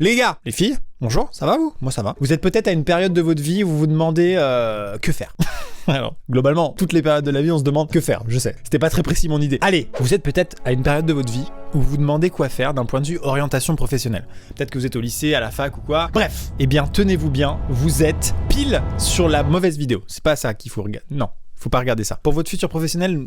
Les gars, les filles, bonjour, ça va vous? Moi ça va. Vous êtes peut-être à une période de votre vie où vous vous demandez que faire. Alors, globalement, toutes les périodes de la vie, on se demande que faire, je sais. C'était pas très précis mon idée. Allez, vous êtes peut-être à une période de votre vie où vous vous demandez quoi faire d'un point de vue orientation professionnelle. Peut-être que vous êtes au lycée, à la fac ou quoi. Bref, eh bien, tenez-vous bien, vous êtes pile sur la mauvaise vidéo. C'est pas ça qu'il faut regarder. Non, faut pas regarder ça. Pour votre futur professionnel...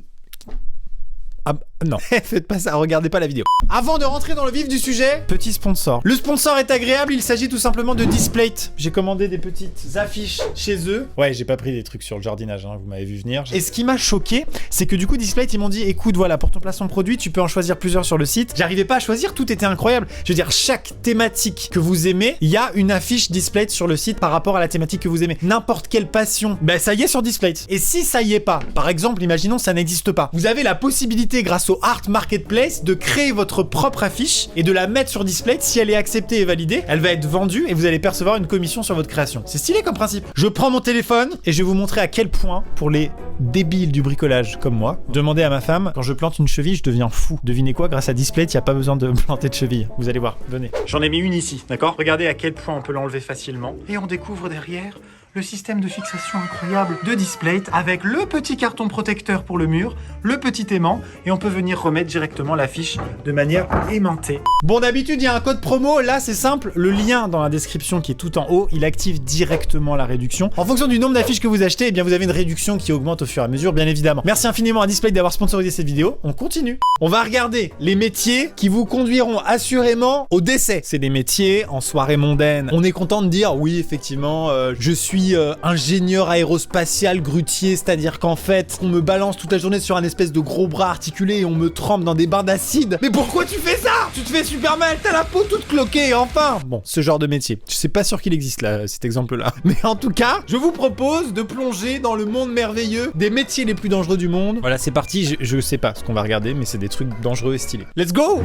Ah non, faites pas ça, regardez pas la vidéo. Avant de rentrer dans le vif du sujet, petit sponsor. Le sponsor est agréable, il s'agit tout simplement de Displate. J'ai commandé des petites affiches chez eux. Ouais, j'ai pas pris des trucs sur le jardinage, hein, vous m'avez vu venir. Et ce qui m'a choqué, c'est que du coup Displate, ils m'ont dit, écoute, voilà, pour ton placement de produit, tu peux en choisir plusieurs sur le site. J'arrivais pas à choisir, tout était incroyable. Je veux dire, chaque thématique que vous aimez, il y a une affiche Displate sur le site par rapport à la thématique que vous aimez. N'importe quelle passion, ben ça y est sur Displate. Et si ça y est pas, par exemple, imaginons ça n'existe pas, vous avez la possibilité grâce au Art Marketplace de créer votre propre affiche et de la mettre sur Displate. Si elle est acceptée et validée, elle va être vendue et vous allez percevoir une commission sur votre création. C'est stylé comme principe. Je prends mon téléphone et je vais vous montrer à quel point, pour les débiles du bricolage comme moi, demandez à ma femme, quand je plante une cheville, je deviens fou. Devinez quoi, grâce à Displate, il n'y a pas besoin de planter de cheville. Vous allez voir, venez. J'en ai mis une ici, d'accord? Regardez à quel point on peut l'enlever facilement. Et on découvre derrière le système de fixation incroyable de Displate avec le petit carton protecteur pour le mur, le petit aimant, et on peut venir remettre directement l'affiche de manière aimantée. Bon, d'habitude, il y a un code promo. Là, c'est simple. Le lien dans la description qui est tout en haut, il active directement la réduction. En fonction du nombre d'affiches que vous achetez, eh bien, vous avez une réduction qui augmente au fur et à mesure, bien évidemment. Merci infiniment à Displate d'avoir sponsorisé cette vidéo. On continue. On va regarder les métiers qui vous conduiront assurément au décès. C'est des métiers en soirée mondaine. On est content de dire, oui, effectivement, je suis ingénieur aérospatial grutier, c'est-à-dire qu'en fait, on me balance toute la journée sur un espèce de gros bras articulé et on me trempe dans des bains d'acide. Mais pourquoi tu fais ça? Tu te fais super mal, t'as la peau toute cloquée, enfin. Bon, ce genre de métier. Je suis pas sûr qu'il existe là, cet exemple-là. Mais en tout cas, je vous propose de plonger dans le monde merveilleux des métiers les plus dangereux du monde. Voilà, c'est parti, je sais pas ce qu'on va regarder, mais c'est des trucs dangereux et stylés. Let's go!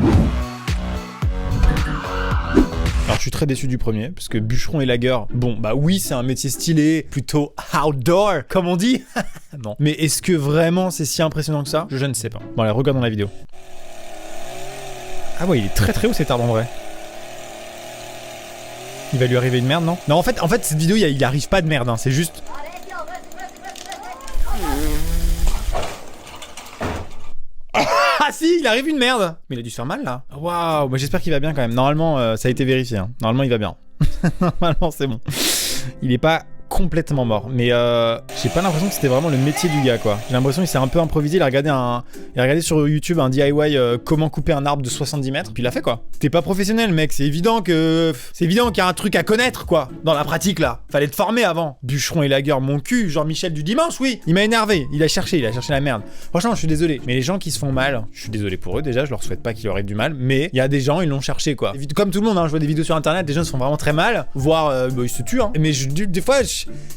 Alors je suis très déçu du premier, parce que bûcheron et lagueur, bon bah oui c'est un métier stylé, plutôt outdoor, comme on dit. Non. Mais est-ce que vraiment c'est si impressionnant que ça? Je ne sais pas. Bon allez, regardons la vidéo. Ah ouais, il est très très haut cet arbre en vrai. Il va lui arriver une merde, non? Non, en fait cette vidéo, il arrive pas de merde, hein, c'est juste... Ah si, il arrive une merde. Mais il a dû se faire mal là. Waouh, bah, j'espère qu'il va bien quand même. Normalement, ça a été vérifié. Hein. Normalement, il va bien. Normalement, c'est bon. Il est pas complètement mort. Mais j'ai pas l'impression que c'était vraiment le métier du gars, quoi. J'ai l'impression qu'il s'est un peu improvisé. Il a regardé sur YouTube un DIY comment couper un arbre de 70 mètres. Puis il l'a fait, quoi. T'es pas professionnel, mec. C'est évident qu'il y a un truc à connaître, quoi. Dans la pratique, là. Fallait te former avant. Bûcheron et lagueur, mon cul. Jean-Michel du dimanche, oui. Il m'a énervé. Il a cherché la merde. Franchement, je suis désolé. Mais les gens qui se font mal, je suis désolé pour eux déjà. Je leur souhaite pas qu'il leur arrive du mal. Mais il y a des gens, ils l'ont cherché, quoi. Comme tout le monde, hein, je vois des vidéos sur internet, des gens se font vraiment très mal. Voire, ils se tuent, hein. Mais des fois,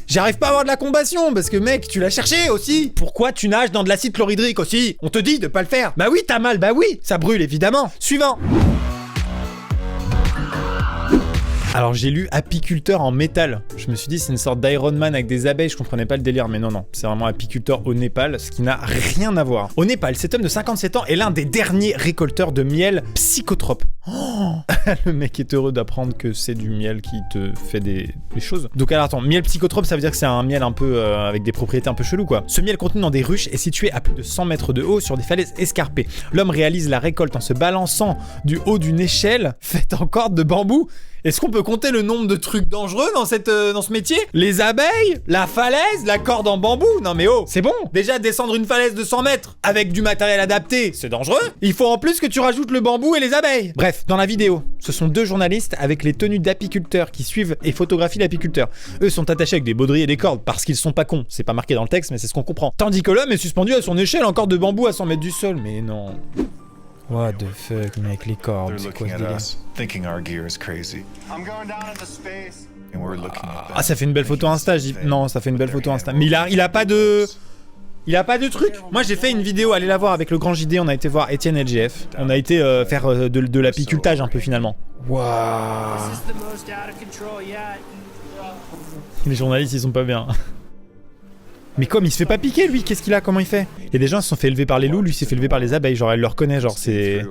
j'arrive pas à avoir de la compassion parce que mec, tu l'as cherché aussi. Pourquoi tu nages dans de l'acide chlorhydrique aussi? On te dit de pas le faire. Bah oui, t'as mal, bah oui, ça brûle évidemment. Suivant. Alors j'ai lu apiculteur en métal. Je me suis dit c'est une sorte d'Iron Man avec des abeilles, je comprenais pas le délire, mais non, c'est vraiment apiculteur au Népal, ce qui n'a rien à voir. Au Népal, cet homme de 57 ans est l'un des derniers récolteurs de miel psychotrope. Oh le mec est heureux d'apprendre que c'est du miel qui te fait des choses. Donc alors attends, miel psychotrope, ça veut dire que c'est un miel un peu avec des propriétés un peu cheloues quoi. Ce miel contenu dans des ruches est situé à plus de 100 mètres de haut sur des falaises escarpées. L'homme réalise la récolte en se balançant du haut d'une échelle faite en corde de bambou. Est-ce qu'on peut compter le nombre de trucs dangereux dans ce métier? Les abeilles, la falaise, la corde en bambou? Non mais oh, c'est bon. Déjà descendre une falaise de 100 mètres avec du matériel adapté, c'est dangereux. Il faut en plus que tu rajoutes le bambou et les abeilles. Bref, dans la vidéo, ce sont deux journalistes avec les tenues d'apiculteurs qui suivent et photographient l'apiculteur. Eux sont attachés avec des baudriers et des cordes parce qu'ils sont pas cons. C'est pas marqué dans le texte mais c'est ce qu'on comprend. Tandis que l'homme est suspendu à son échelle en corde de bambou à 100 mètres du sol. Mais non... What the fuck, mec, les cordes, c'est quoi ce délire? Ah, ça fait une belle photo Insta, non, ça fait une belle photo Insta. Mais il a pas de... Il a pas de truc. Moi j'ai fait une vidéo, allez la voir avec le grand JD, on a été voir Etienne LGF. On a été faire de l'apicultage un peu finalement. Waouh. Les journalistes ils sont pas bien. Mais comme il se fait pas piquer lui, qu'est-ce qu'il a? Comment il fait? Il y a des gens qui se sont fait élever par les loups, lui s'est fait élever par les abeilles, genre elle le reconnaît, genre c'est...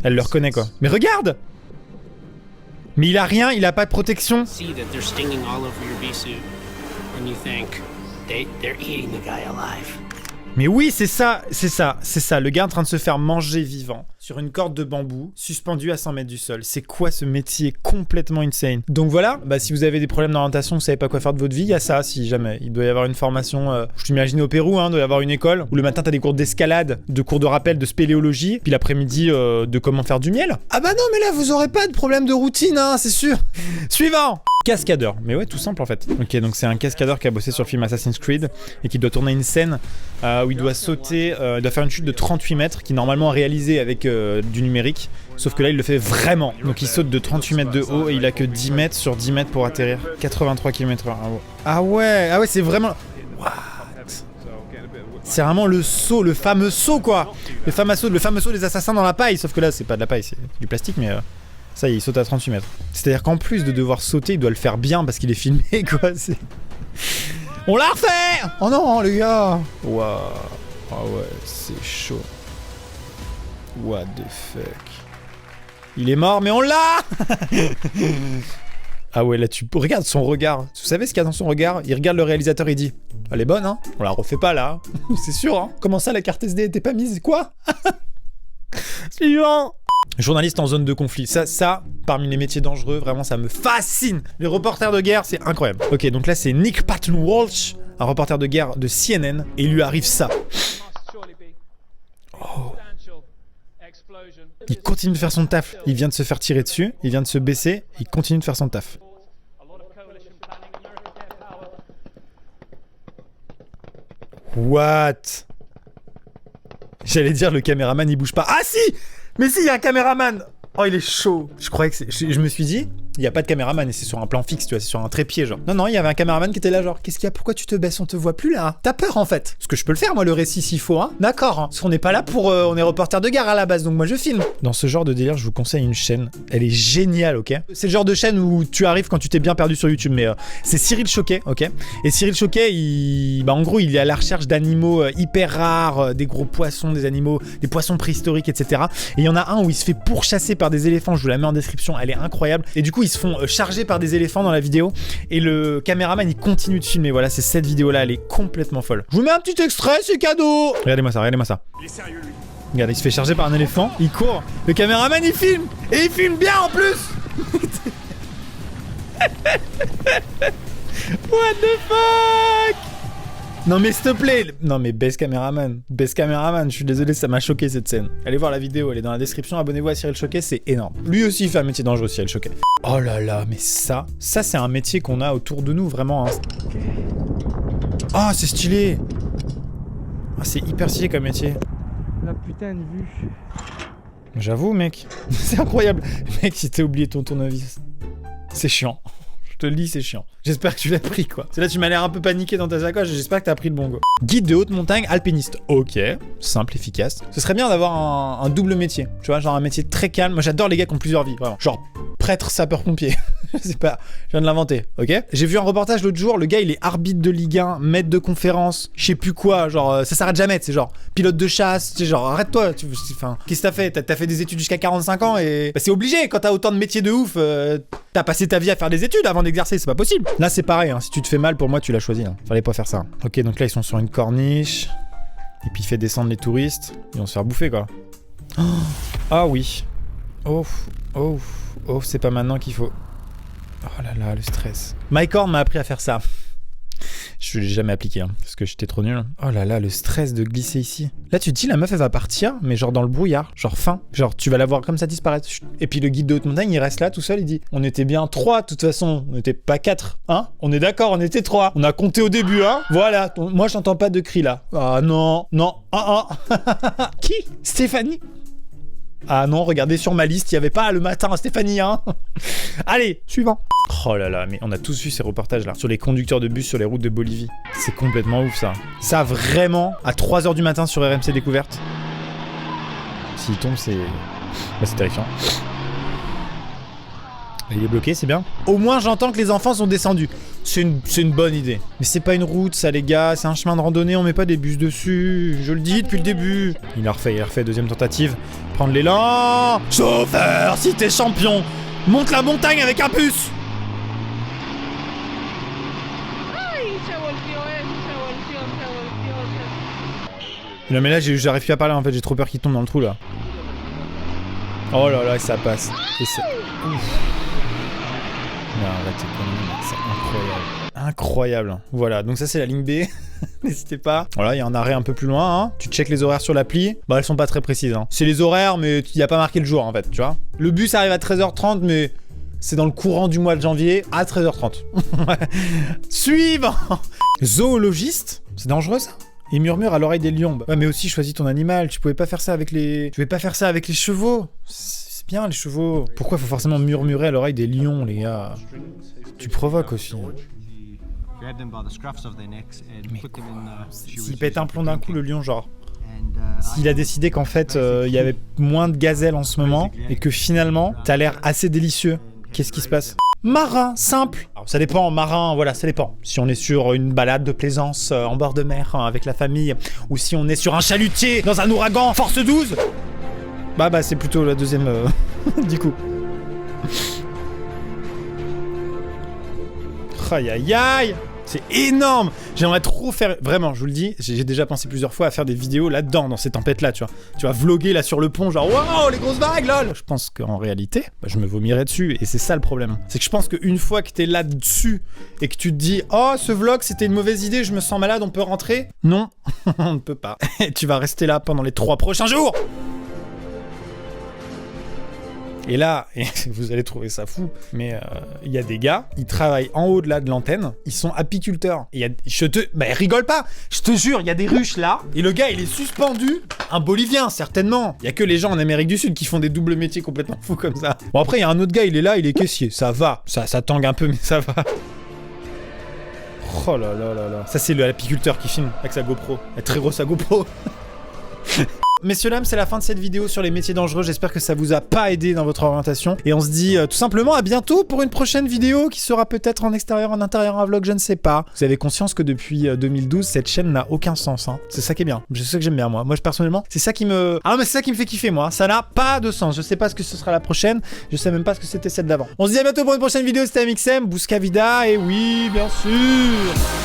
Elle le reconnaît quoi. Mais regarde! Mais il a rien, il a pas de protection. See that they're stinging all over your bee suit, and you think they're eating the guy alive. Mais oui, c'est ça. Le gars en train de se faire manger vivant sur une corde de bambou, suspendu à 100 mètres du sol. C'est quoi ce métier complètement insane? Donc voilà, bah, si vous avez des problèmes d'orientation, vous savez pas quoi faire de votre vie, il y a ça, si jamais. Il doit y avoir une formation, je t'imagine au Pérou, il doit y avoir une école, où le matin t'as des cours d'escalade, de cours de rappel, de spéléologie, puis l'après-midi de comment faire du miel. Ah bah non, mais là, vous aurez pas de problème de routine, hein, c'est sûr. Suivant. Cascadeur, mais ouais, tout simple en fait. Ok, donc c'est un cascadeur qui a bossé sur le film Assassin's Creed et qui doit tourner une scène où il doit sauter, il doit faire une chute de 38 mètres qui normalement est réalisée avec du numérique, sauf que là il le fait vraiment. Donc il saute de 38 mètres de haut et il a que 10 mètres sur 10 mètres pour atterrir. 83 km/h. Ah ouais, c'est vraiment... What? C'est vraiment le saut, le fameux saut quoi. Le fameux saut des assassins dans la paille, sauf que là c'est pas de la paille, c'est du plastique mais... Ça y est, il saute à 38 mètres. C'est-à-dire qu'en plus de devoir sauter, il doit le faire bien parce qu'il est filmé, quoi. On l'a refait! Oh non, les gars! Waouh! Ah ouais, c'est chaud. What the fuck? Il est mort, mais on l'a! Ah ouais, là, tu regardes son regard. Vous savez ce qu'il y a dans son regard? Il regarde le réalisateur et il dit: elle est bonne, hein? On la refait pas, là. C'est sûr, hein? Comment ça, la carte SD était pas mise? Quoi? Suivant! Journaliste en zone de conflit, ça, parmi les métiers dangereux, vraiment ça me fascine. Les reporters de guerre, c'est incroyable. Ok, donc là c'est Nick Patton Walsh, un reporter de guerre de CNN, et il lui arrive ça. Oh. Il continue de faire son taf. Il vient de se faire tirer dessus, il vient de se baisser, il continue de faire son taf. What? J'allais dire le caméraman il bouge pas. Ah si! Mais si, il y a un caméraman! Oh, il est chaud! Je croyais que c'est... Je me suis dit, il n'y a pas de caméraman et c'est sur un plan fixe, tu vois, c'est sur un trépied, genre. Non, il y avait un caméraman qui était là, genre, qu'est-ce qu'il y a? Pourquoi tu te baisses? On te voit plus là? T'as peur en fait? Parce que je peux le faire, moi, le récit s'il faut, hein. D'accord, hein. Parce qu'on n'est pas là pour. On est reporter de guerre à la base, donc moi je filme. Dans ce genre de délire, je vous conseille une chaîne. Elle est géniale, ok? C'est le genre de chaîne où tu arrives quand tu t'es bien perdu sur YouTube, mais c'est Cyril Choquet, ok? Et Cyril Choquet, en gros, il est à la recherche d'animaux hyper rares, des gros poissons, des animaux, des poissons préhistoriques, etc. Et il y en a un où il se fait pourchasser par des éléphants, je vous la mets en description, elle est incroyable. Et du coup, ils se font charger par des éléphants dans la vidéo et le caméraman il continue de filmer. Voilà, c'est cette vidéo là, elle est complètement folle. Je vous mets un petit extrait, c'est cadeau. Regardez-moi ça. Il est sérieux lui. Regardez, il se fait charger par un éléphant, il court, le caméraman il filme et il filme bien en plus. What the fuck? Non mais s'il te plaît. Non mais baisse caméraman, je suis désolé, ça m'a choqué cette scène. Allez voir la vidéo, elle est dans la description, abonnez-vous à Cyril Choquet, c'est énorme. Lui aussi il fait un métier dangereux, Cyril Choquet. Oh là là, mais ça c'est un métier qu'on a autour de nous, vraiment. Hein. Oh, c'est stylé. Ah, c'est hyper stylé comme métier. La putain de vue. J'avoue mec, c'est incroyable. Mec, si t'as oublié ton tournevis, c'est chiant. Je te le dis, c'est chiant. J'espère que tu l'as pris, quoi. C'est là, tu m'as l'air un peu paniqué dans ta sacoche, j'espère que t'as pris le bon, go. Guide de haute montagne, alpiniste. Ok, simple, efficace. Ce serait bien d'avoir un double métier. Tu vois, genre un métier très calme. Moi, j'adore les gars qui ont plusieurs vies, vraiment. Genre, prêtre, sapeur-pompier. Je sais pas, je viens de l'inventer, ok? J'ai vu un reportage l'autre jour, le gars, il est arbitre de Ligue 1, maître de conférence, je sais plus quoi, genre, ça s'arrête jamais, c'est genre, pilote de chasse, c'est genre, arrête-toi, enfin, qu'est-ce que t'as fait? T'as fait des études jusqu'à 45 ans et... Bah, c'est obligé, quand t'as autant de métiers de ouf, t'as passé ta vie à faire des études avant d'exercer, c'est pas possible. Là, c'est pareil, hein. Si tu te fais mal, pour moi, tu l'as choisi, hein. Fallait pas faire ça. Ok, donc là, ils sont sur une corniche, et puis il fait descendre les touristes, ils vont se faire bouffer, quoi. Oh, ah oui. Oh, c'est pas maintenant qu'il faut... Oh là là, le stress. Mike Horn m'a appris à faire ça. Je l'ai jamais appliqué, hein, parce que j'étais trop nul. Oh là là, le stress de glisser ici. Là, tu te dis, la meuf, elle va partir, mais genre dans le brouillard, genre fin. Genre, tu vas la voir comme ça disparaître. Et puis le guide de haute montagne, il reste là tout seul, il dit, on était bien 3, de toute façon. On n'était pas 4, hein? On est d'accord, on était 3. On a compté au début, hein? Voilà, moi, j'entends pas de cris là. Ah non, Qui? Stéphanie? Ah non, regardez sur ma liste, il y avait pas le matin, Stéphanie, hein. Allez, suivant. Oh là là, mais on a tous vu ces reportages là, sur les conducteurs de bus sur les routes de Bolivie. C'est complètement ouf ça. Ça vraiment, à 3h du matin sur RMC Découverte. S'il tombe, c'est... Bah, c'est terrifiant. Il est bloqué, c'est bien. Au moins, j'entends que les enfants sont descendus. C'est une bonne idée. Mais c'est pas une route, ça, les gars. C'est un chemin de randonnée, on met pas des bus dessus. Je le dis depuis le début. Il a refait, deuxième tentative. Prendre l'élan. Chauffeur, si t'es champion. Monte la montagne avec un bus. Non mais là j'arrive plus à parler en fait, j'ai trop peur qu'il tombe dans le trou là. Oh là là, ça passe. Et c'est... Ouf. Non, arrêtez, c'est incroyable. Incroyable. Voilà, donc ça c'est la ligne B. N'hésitez pas. Voilà, il y a un arrêt un peu plus loin. Hein. Tu checkes les horaires sur l'appli. Bah, elles sont pas très précises. Hein. C'est les horaires, mais il n'y a pas marqué le jour en fait, tu vois. Le bus arrive à 13h30, mais c'est dans le courant du mois de janvier à 13h30. Suivant. Zoologiste. C'est dangereux ça. Il murmure à l'oreille des lions. Ouais, mais aussi choisis ton animal. Tu pouvais pas faire ça avec les... Tu pouvais pas faire ça avec les chevaux. C'est bien les chevaux. Pourquoi faut forcément murmurer à l'oreille des lions, les gars? Tu provoques aussi. Mais quoi? S'il pète un plomb d'un coup, le lion, genre. S'il a décidé qu'en fait, il y avait moins de gazelles en ce moment, et que finalement, t'as l'air assez délicieux, qu'est-ce qui se passe? Marin, simple. Alors, ça dépend, marin, voilà, ça dépend. Si on est sur une balade de plaisance en bord de mer avec la famille, ou si on est sur un chalutier dans un ouragan force 12, bah c'est plutôt la deuxième du coup. Aïe aïe aïe. C'est énorme. J'aimerais trop faire... Vraiment, je vous le dis, j'ai déjà pensé plusieurs fois à faire des vidéos là-dedans, dans ces tempêtes-là, tu vois. Tu vas vlogger là sur le pont, genre « Waouh, les grosses vagues, lol !» Je pense qu'en réalité, je me vomirais dessus, et c'est ça le problème. C'est que je pense qu'une fois que t'es là-dessus, et que tu te dis « Oh, ce vlog, c'était une mauvaise idée, je me sens malade, on peut rentrer ?» Non, on ne peut pas. Et tu vas rester là pendant les 3 prochains jours. Et là, et vous allez trouver ça fou, mais il y a des gars, ils travaillent en haut de là de l'antenne, ils sont apiculteurs. Et rigole pas, je te jure, il y a des ruches là, et le gars il est suspendu, un Bolivien certainement. Il y a que les gens en Amérique du Sud qui font des doubles métiers complètement fous comme ça. Bon après il y a un autre gars, il est là, il est caissier, ça va, ça tangue un peu mais ça va. Oh là là là là, ça c'est l'apiculteur qui filme avec sa GoPro, la très grosse sa GoPro. Messieurs, dames, c'est la fin de cette vidéo sur les métiers dangereux. J'espère que ça vous a pas aidé dans votre orientation. Et on se dit tout simplement à bientôt pour une prochaine vidéo qui sera peut-être en extérieur, en intérieur, un vlog, je ne sais pas. Vous avez conscience que depuis 2012, cette chaîne n'a aucun sens. Hein. C'est ça qui est bien. C'est ça que j'aime bien, moi. Moi, personnellement, c'est ça qui me... Ah non, mais c'est ça qui me fait kiffer, moi. Ça n'a pas de sens. Je sais pas ce que ce sera la prochaine. Je sais même pas ce que c'était celle d'avant. On se dit à bientôt pour une prochaine vidéo. C'était MXM, Bouscavida. Et oui, bien sûr.